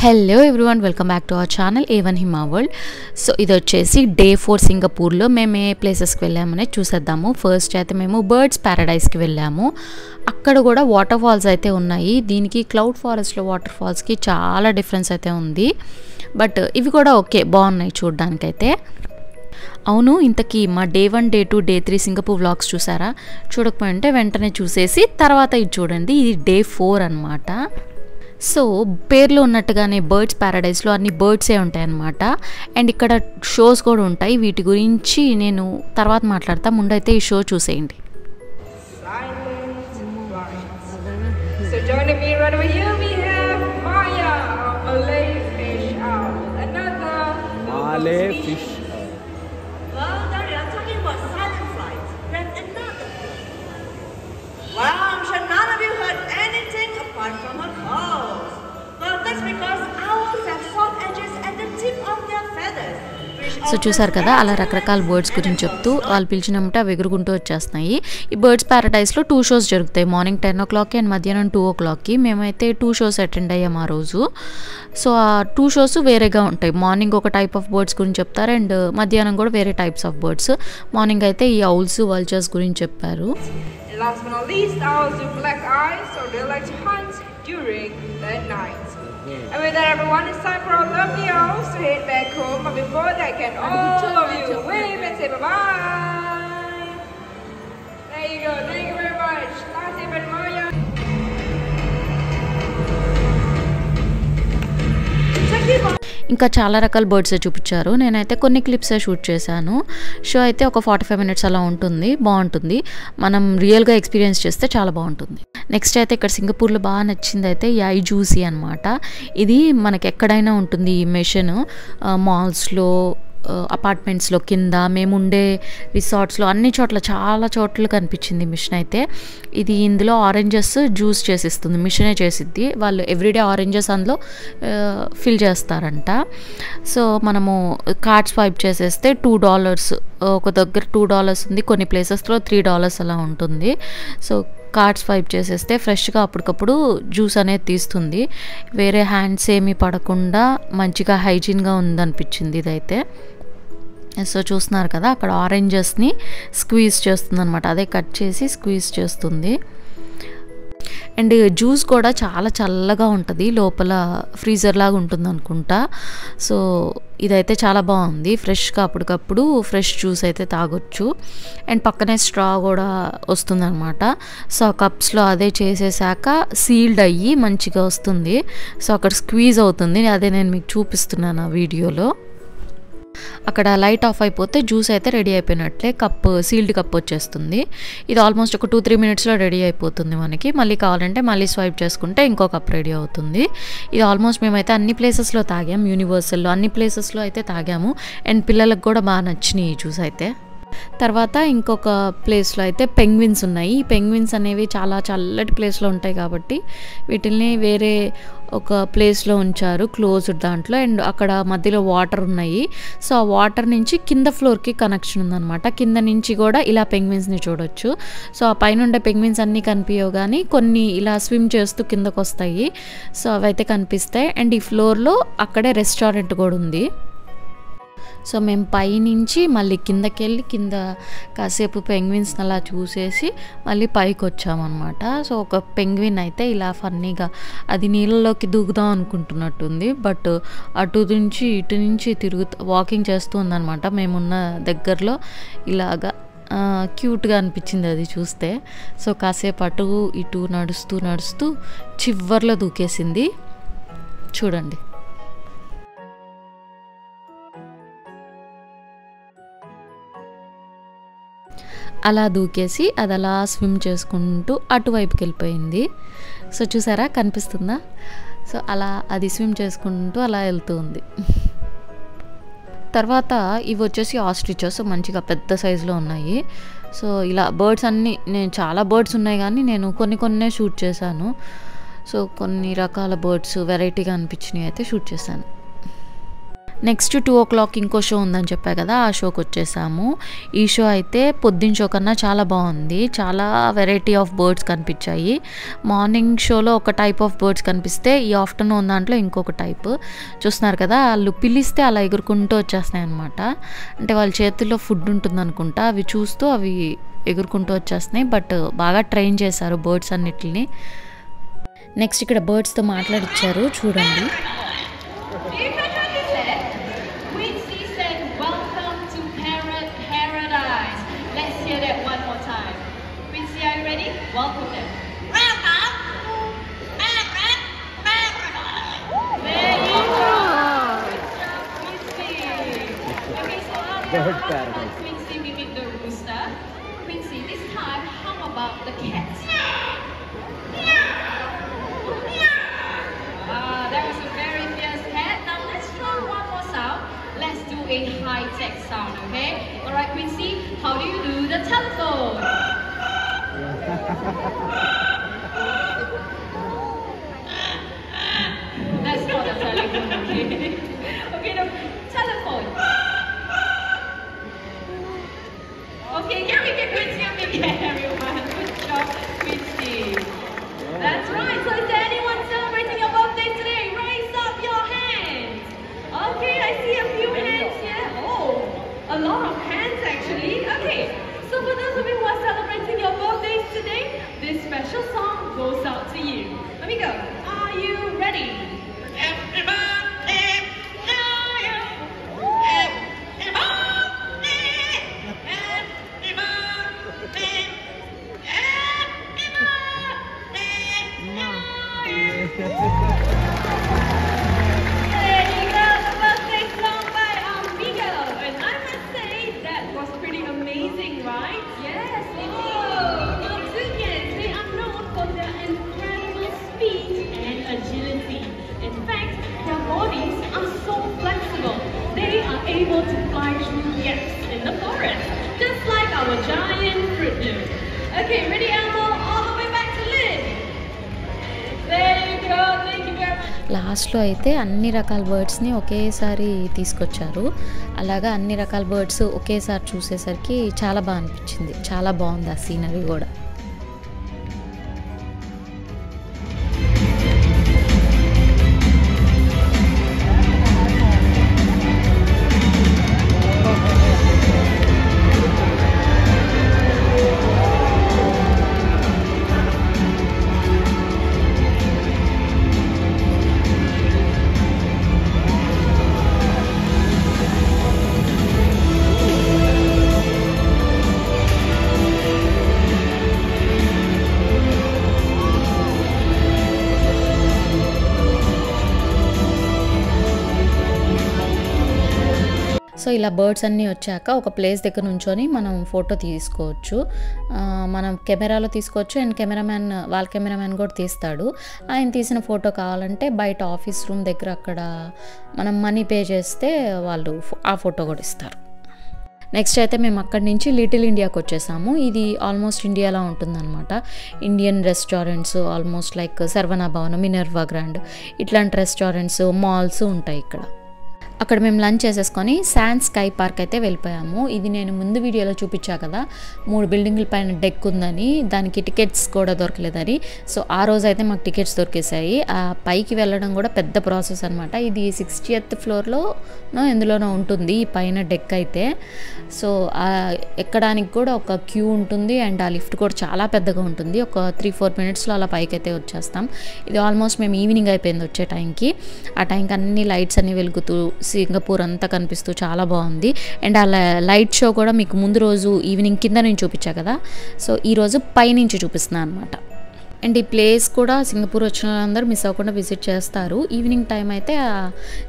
Hello everyone, welcome back to our channel A1 Hima World. So ఇది వచ్చేసి day 4 సింగపూర్లో మేము ఏ ప్లేసెస్కి వెళ్ళామనే చూసేద్దాము. ఫస్ట్ అయితే మేము బర్డ్స్ ప్యారడైజ్కి వెళ్ళాము. అక్కడ కూడా వాటర్ ఫాల్స్ అయితే ఉన్నాయి. దీనికి క్లౌడ్ ఫారెస్ట్లో వాటర్ ఫాల్స్కి చాలా డిఫరెన్స్ అయితే ఉంది. బట్ ఇవి కూడా ఓకే, బాగున్నాయి చూడడానికైతే. అవును, ఇంతకీ మా day 1, day 2, day 3 Singapore vlogs చూసారా? చూడకపోయింటే వెంటనే చూసేసి తర్వాత ఇది చూడండి. ఇది డే 4 అనమాట. సో పేర్లో ఉన్నట్టుగానే బర్డ్స్ ప్యారడైజ్లో అన్ని బర్డ్సే ఉంటాయన్నమాట. అండ్ ఇక్కడ షోస్ కూడా ఉంటాయి. వీటి గురించి నేను తర్వాత మాట్లాడతా, ముందైతే ఈ షో చూసేయండి. సో చూసారు కదా, అలా రకరకాల బర్డ్స్ గురించి చెప్తూ వాళ్ళు పిలిచినప్పుడు అవి ఎగురుకుంటూ వచ్చేస్తున్నాయి. ఈ బర్డ్స్ ప్యారడైజ్లో 2 షోస్ జరుగుతాయి. మార్నింగ్ 10 o'clockకి అండ్ మధ్యాహ్నం 2 o'clockకి. మేమైతే 2 షోస్ అటెండ్ అయ్యాము ఆ రోజు. సో ఆ 2 షోస్ వేరేగా ఉంటాయి. మార్నింగ్ ఒక టైప్ ఆఫ్ బర్డ్స్ గురించి చెప్తారు అండ్ మధ్యాహ్నం కూడా వేరే టైప్స్ ఆఫ్ బర్డ్స్. మార్నింగ్ అయితే ఈ ఔల్స్, వల్చర్స్ గురించి చెప్పారు. Last but not least, owls with black eyes, so they like to hunt during the night. And with that, everyone, it's time for our lovely owls to head back home. But before that, can all of you wave and say bye-bye? There you go. Thank you very much. Lati and Maya. ఇంకా చాలా రకాల బర్డ్సే చూపించారు. నేనైతే కొన్ని క్లిప్సే shoot చేశాను. Show అయితే ఒక 45 minutes అలా ఉంటుంది. బాగుంటుంది. మనం రియల్గా ఎక్స్పీరియన్స్ చేస్తే చాలా బాగుంటుంది. నెక్స్ట్ అయితే ఇక్కడ సింగపూర్లో బాగా నచ్చింది అయితే ఈ ఐ జ్యూసీ అనమాట. ఇది మనకి ఎక్కడైనా ఉంటుంది ఈ మెషిన్. మాల్స్లో, అపార్ట్మెంట్స్లో, కింద మేముండే రిసార్ట్స్లో, అన్ని చోట్ల, చాలా చోట్ల కనిపించింది మిషన్ అయితే. ఇది ఇందులో ఆరెంజెస్ జ్యూస్ చేసిస్తుంది, మిషనే చేసిద్ది. వాళ్ళు ఎవ్రీడే ఆరెంజెస్ అందులో ఫిల్ చేస్తారంట. సో మనము కార్డ్ స్వైప్ చేసేస్తే $2, ఒక దగ్గర $2 ఉంది, కొన్ని ప్లేసెస్లో $3 అలా ఉంటుంది. సో కార్డ్ స్వైప్ చేసేస్తే ఫ్రెష్గా అప్పటికప్పుడు జ్యూస్ అనేది తీస్తుంది. వేరే హ్యాండ్స్ ఏమీ పడకుండా మంచిగా హైజీన్గా ఉందనిపించింది ఇదైతే. సో చూస్తున్నారు కదా, అక్కడ ఆరెంజెస్ని స్క్వీజ్ చేస్తుంది అనమాట. అదే కట్ చేసి స్క్వీజ్ చేస్తుంది. అండ్ జ్యూస్ కూడా చాలా చల్లగా ఉంటుంది, లోపల ఫ్రీజర్ లాగా ఉంటుంది అనుకుంటా. సో ఇదైతే చాలా బాగుంది. ఫ్రెష్గా అప్పటికప్పుడు ఫ్రెష్ జ్యూస్ అయితే తాగొచ్చు. అండ్ పక్కనే స్ట్రా కూడా వస్తుందన్నమాట. సో ఆ కప్స్లో అదే చేసేసాక సీల్డ్ అయ్యి మంచిగా వస్తుంది. సో అక్కడ స్క్వీజ్ అవుతుంది. అదే నేను మీకు చూపిస్తున్నాను ఆ వీడియోలో. అక్కడ లైట్ ఆఫ్ అయిపోతే జ్యూస్ అయితే రెడీ అయిపోయినట్లే. సీల్డ్ కప్ వచ్చేస్తుంది. ఇది ఆల్మోస్ట్ ఒక 2-3 minutesలో రెడీ అయిపోతుంది మనకి. మళ్ళీ కావాలంటే మళ్ళీ స్వైప్ చేసుకుంటే ఇంకో కప్ రెడీ అవుతుంది. ఇది ఆల్మోస్ట్ మేమైతే అన్ని ప్లేసెస్లో తాగాము. యూనివర్సల్లో అన్ని ప్లేసెస్లో అయితే తాగాము. అండ్ పిల్లలకు కూడా బాగా నచ్చినాయి ఈ జ్యూస్ అయితే. తర్వాత ఇంకొక ప్లేస్లో అయితే పెంగ్విన్స్ ఉన్నాయి. ఈ పెంగ్విన్స్ అనేవి చాలా చల్లటి ప్లేస్లో ఉంటాయి కాబట్టి వీటిల్ని వేరే ఒక ప్లేస్లో ఉంచారు, క్లోజ్డ్ దాంట్లో. అండ్ అక్కడ మధ్యలో వాటర్ ఉన్నాయి. సో ఆ వాటర్ నుంచి కింద ఫ్లోర్కి కనెక్షన్ ఉందన్నమాట. కింద నుంచి కూడా ఇలా పెంగ్విన్స్ని చూడొచ్చు. సో ఆ పైన ఉండే పెంగ్విన్స్ అన్నీ కనిపించవు, కానీ కొన్ని ఇలా స్విమ్ చేస్తూ కిందకు వస్తాయి. సో అవైతే కనిపిస్తాయి. అండ్ ఈ ఫ్లోర్లో అక్కడే రెస్టారెంట్ కూడా ఉంది. సో మేము పైనుంచి మళ్ళీ కిందకి వెళ్ళి కింద కాసేపు పెంగ్విన్స్ని అలా చూసేసి మళ్ళీ పైకి వచ్చామన్నమాట. సో ఒక పెంగ్విన్ అయితే ఇలా ఫన్నీగా అది నీళ్ళలోకి దూకుదాం అనుకుంటున్నట్టుంది. బట్ అటు నుంచి ఇటు నుంచి వాకింగ్ చేస్తూ ఉందన్నమాట. మేమున్న దగ్గరలో ఇలాగా క్యూట్గా అనిపించింది అది చూస్తే. సో కాసేపు అటు ఇటు నడుస్తూ నడుస్తూ చివర్లో దూకేసింది. చూడండి. అలా దూకేసి అది అలా స్విమ్ చేసుకుంటూ అటువైపుకి వెళ్ళిపోయింది. సో చూసారా, కనిపిస్తుందా? సో అలా అది స్విమ్ చేసుకుంటూ అలా వెళ్తూ ఉంది. తర్వాత ఇవి వచ్చేసి ఆస్ట్రిచెస్, మంచిగా పెద్ద సైజులో ఉన్నాయి. సో ఇలా బర్డ్స్ అన్నీ, నేను చాలా బర్డ్స్ ఉన్నాయి కానీ నేను కొన్నే షూట్ చేశాను. సో కొన్ని రకాల బర్డ్స్ వెరైటీగా అనిపించినవి అయితే షూట్ చేశాను. నెక్స్ట్ 2 o'clock ఇంకో షో ఉందని చెప్పా కదా, ఆ షోకి వచ్చేసాము. ఈ షో అయితే పొద్దున్న షో కన్నా చాలా బాగుంది. చాలా వెరైటీ ఆఫ్ బర్డ్స్ కనిపించాయి. మార్నింగ్ షోలో ఒక టైప్ ఆఫ్ బర్డ్స్ కనిపిస్తే ఈ ఆఫ్టర్నూన్ దాంట్లో ఇంకొక టైప్. చూస్తున్నారు కదా, వాళ్ళు పిలిస్తే అలా ఎగురుకుంటూ వచ్చేస్తున్నాయి అనమాట. అంటే వాళ్ళ చేతుల్లో ఫుడ్ ఉంటుంది అనుకుంటా, అవి చూస్తూ అవి ఎగురుకుంటూ వచ్చేస్తున్నాయి. బట్ బాగా ట్రైన్ చేశారు బర్డ్స్ అన్నిటిని. నెక్స్ట్ ఇక్కడ బర్డ్స్తో మాట్లాడిచ్చారు చూడండి. Welcome them. Bird paradise. Quincy mimic the rooster. Quincy, this time, how about the cat? That was a very fierce cat. Now let's try one more sound. Let's do a high-tech sound, okay? All right, Quincy, how do you do the telephone? That's not a telephone, okay? Okay, no, telephone. Okay, can we get Quincy up again, everyone? Good job, Quincy. That's right. So is there anyone celebrating your birthday today? Raise up your hands. Okay, I see a few hands here. Oh, a lot of hands actually. Okay. So for those of you who are celebrating your birthdays today, this special song goes out to you. Let me go. Are you ready? Happy birthday to you. Happy birthday. Happy birthday. Happy birthday to you. There you go, the birthday song by Amigo. And I must say that was pretty amazing, right? Yes, indeed. Amphibians, they are known for their incredible speed and agility. In fact, their bodies are so flexible. They are able to fly through gaps in the forest, just like our giant fruit loom. Okay, ready, Elmo? All the way back to Lynn. There you go. Thank you very much. లాస్ట్లో అయితే అన్ని రకాల బర్డ్స్ని ఒకేసారి తీసుకొచ్చారు. అలాగా అన్ని రకాల birds ఒకేసారి చూసేసరికి చాలా బాగా అనిపించింది. చాలా బాగుంది ఆ సీనరీ కూడా. సో ఇలా బర్డ్స్ అన్నీ వచ్చాక ఒక ప్లేస్ దగ్గర నుంచొని మనం ఫోటో తీసుకోవచ్చు. మనం కెమెరాలో తీసుకోవచ్చు అండ్ వాళ్ళ కెమెరామ్యాన్ కూడా తీస్తాడు. ఆయన తీసిన ఫోటో కావాలంటే బయట ఆఫీస్ రూమ్ దగ్గర అక్కడ మనం మనీ పే చేస్తే వాళ్ళు ఆ ఫోటో కూడా ఇస్తారు. నెక్స్ట్ అయితే మేము అక్కడి నుంచి లిటిల్ ఇండియాకి వచ్చేసాము. ఇది ఆల్మోస్ట్ ఇండియాలో ఉంటుందన్నమాట. Indian restaurants almost like Saravana Bhavan, Minerva grand ఇట్లాంటి రెస్టారెంట్స్, మాల్స్ ఉంటాయి ఇక్కడ. అక్కడ మేము లంచ్ చేసేసుకొని శాండ్ స్కై పార్క్ అయితే వెళ్ళిపోయాము. ఇది నేను ముందు వీడియోలో చూపించా కదా, 3 బిల్డింగుల పైన డెక్ ఉందని, దానికి టికెట్స్ కూడా దొరకలేదని. సో ఆ రోజు అయితే మాకు టికెట్స్ దొరికేసాయి. ఆ పైకి వెళ్ళడం కూడా పెద్ద ప్రాసెస్ అనమాట. ఇది 60th ఫ్లోర్లోనో ఎందులోనో ఉంటుంది ఈ పైన డెక్ అయితే. సో ఎక్కడానికి కూడా ఒక క్యూ ఉంటుంది అండ్ ఆ లిఫ్ట్ కూడా చాలా పెద్దగా ఉంటుంది. ఒక 3-4 మినిట్స్లో అలా పైకి అయితే వచ్చేస్తాం. ఇది ఆల్మోస్ట్ మేము ఈవినింగ్ అయిపోయింది వచ్చే టైంకి. ఆ టైంకి అన్ని లైట్స్ అన్ని వెలుగుతూ సింగపూర్ అంతా కనిపిస్తూ చాలా బాగుంది. అండ్ ఆ లైట్ షో కూడా మీకు ముందు రోజు ఈవినింగ్ కింద నుంచి చూపించా కదా, సో ఈరోజు పైనుంచి చూపిస్తున్నాను అనమాట. అండ్ ఈ ప్లేస్ కూడా సింగపూర్ వచ్చిన వాళ్ళందరూ మిస్ అవ్వకుండా విజిట్ చేస్తారు. ఈవినింగ్ టైం అయితే ఆ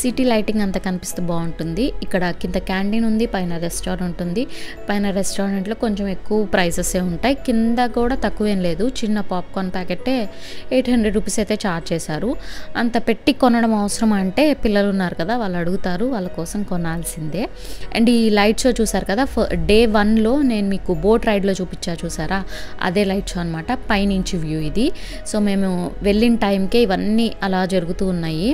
సిటీ లైటింగ్ అంతా కనిపిస్తూ బాగుంటుంది. ఇక్కడ కింద క్యాంటీన్ ఉంది, పైన రెస్టారెంట్ ఉంది. పైన రెస్టారెంట్లో కొంచెం ఎక్కువ ప్రైసెసే ఉంటాయి, కింద కూడా తక్కువేం లేదు. చిన్న పాప్కార్న్ ప్యాకెటే 800 రూపీస్ అయితే ఛార్జ్ చేశారు. అంత పెట్టి కొనడం అవసరం అంటే పిల్లలు ఉన్నారు కదా, వాళ్ళు అడుగుతారు, వాళ్ళ కోసం కొనాల్సిందే. అండ్ ఈ లైట్ షో చూసారు కదా, Day 1లో నేను మీకు బోట్ రైడ్లో చూపించా చూసారా, అదే లైట్ షో అనమాట. పైనుంచి వ్యూ ఇది. ఇది. సో మేము వెళ్ళిన టైంకే ఇవన్నీ అలా జరుగుతూ ఉన్నాయి.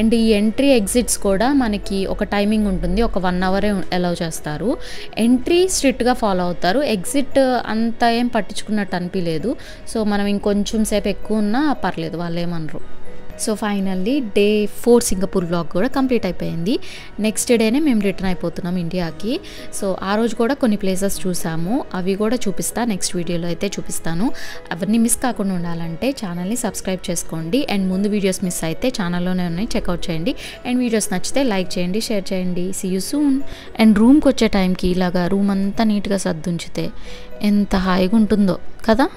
అండ్ ఈ ఎంట్రీ ఎగ్జిట్స్ కూడా మనకి ఒక టైమింగ్ ఉంటుంది, ఒక 1 అవరే అలౌ చేస్తారు. ఎంట్రీ స్ట్రిక్ట్గా ఫాలో అవుతారు, ఎగ్జిట్ అంత ఏం పట్టించుకున్నట్టు అనిపించలేదు. సో మనం ఇంకొంచెం సేపు ఎక్కువ ఉన్నా పర్లేదు, వాళ్ళు ఏమనరు. So finally day 4 Singapore vlog కూడా కంప్లీట్ అయిపోయింది. నెక్స్ట్ డేనే మేము రిటర్న్ అయిపోతున్నాం ఇండియాకి. సో ఆ రోజు కూడా కొన్ని ప్లేసెస్ చూసాము, అవి కూడా చూపిస్తా, నెక్స్ట్ వీడియోలో అయితే చూపిస్తాను. అవన్నీ మిస్ కాకుండా ఉండాలంటే ఛానల్ని సబ్స్క్రైబ్ చేసుకోండి. అండ్ ముందు వీడియోస్ మిస్ అయితే ఛానల్లోనే ఉన్నాయి, చెక్అవుట్ చేయండి. అండ్ వీడియోస్ నచ్చితే లైక్ చేయండి, షేర్ చేయండి. See you soon. అండ్ రూమ్కి వచ్చే టైంకి ఇలాగా రూమ్ అంతా నీట్గా సర్దుంచితే ఎంత హాయిగా ఉంటుందో కదా.